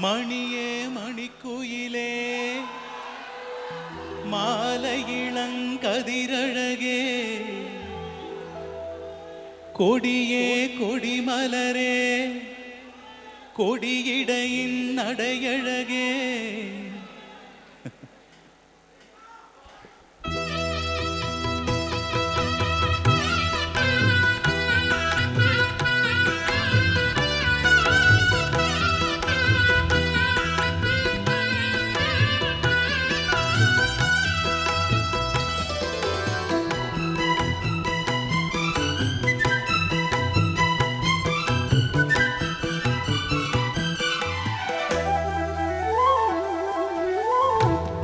மணியே மணிக்குயிலே மாலை இளங்கதிரழகே கொடியே கொடிமலரே கொடியிடையின் நடையழகே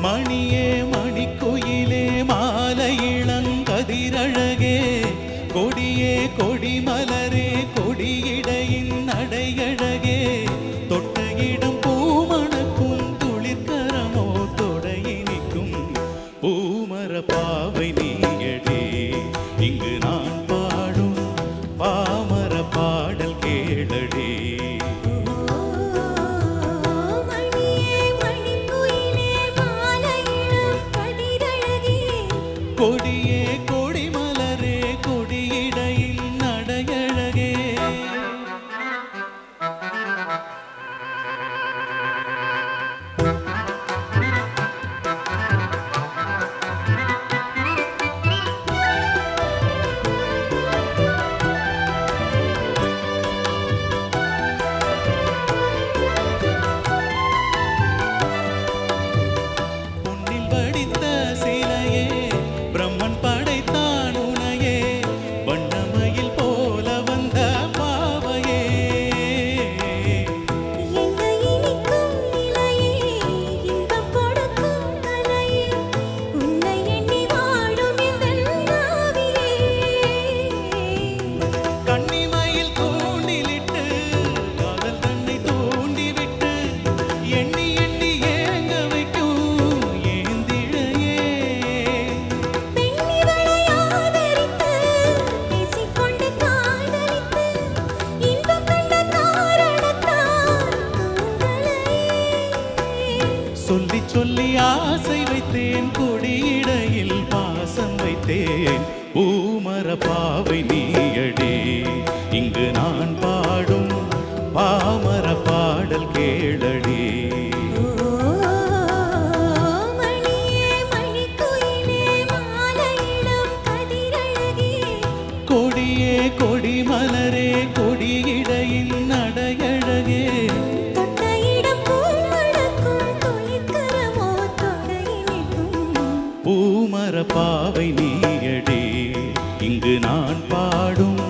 மணியே மணிக்குயிலே மாலை இளங்கதிரழகே கொடியே கொடிமலரே கொடியிடையின் நடையழகே தொட்ட இடம் பூமணக்கும் துளிர்கரமோ தொடையினிக்கும் பூமர பாவை நீயடே இங்கு நான் பாடும் பாமர பாடல் கேளடே கொடியே கொடிமலரே கொடியிடையில் நடையழகே பொன்னில் வடித்த சிலையே பிரம்மன் படைத்தான் உனையே வண்ணமயில் போல வந்த பாவையே கன்னிமயில் தூண்டிலிட்டு காதல் தன்னை தூண்டிவிட்டு எண்ணி எண்ணி ஏங்க வைக்கும் ஏந்திழையே சொல்லி சொல்லி ஆசை வைத்தேன் கொடியிடையில் பாசம் வைத்தேன் பூமர பாவை நீயடே இங்கு நான் பாடும் பாமர பாடல் கேளடே கொடியே கொடிமலரே கொடியிடையின் நடையழகே பூமர பாவை நீயடே இங்கு நான் பாடும்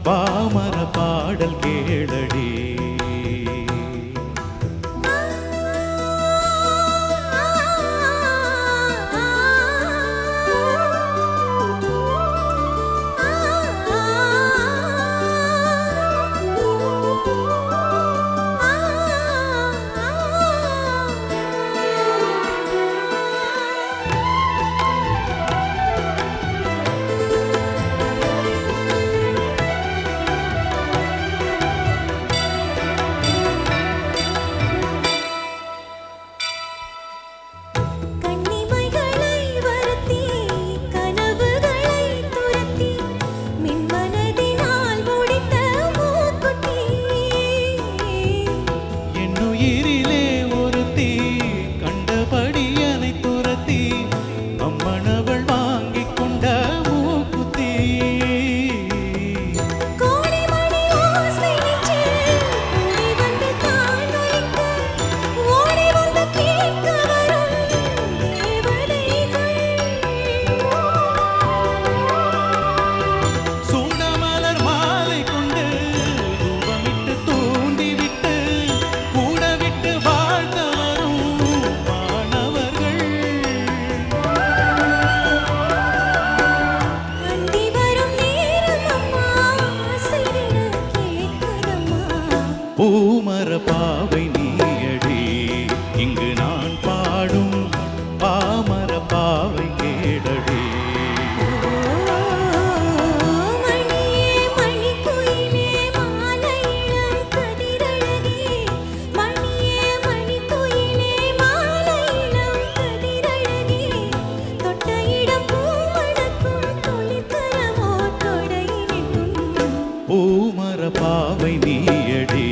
பாமர பாடல் கேளடே பாவை நீயடி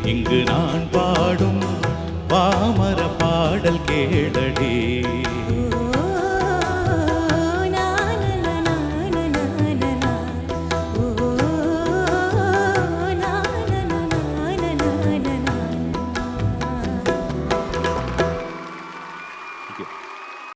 இங்கு நான் பாடும் பாமர பாடல் கேளடி.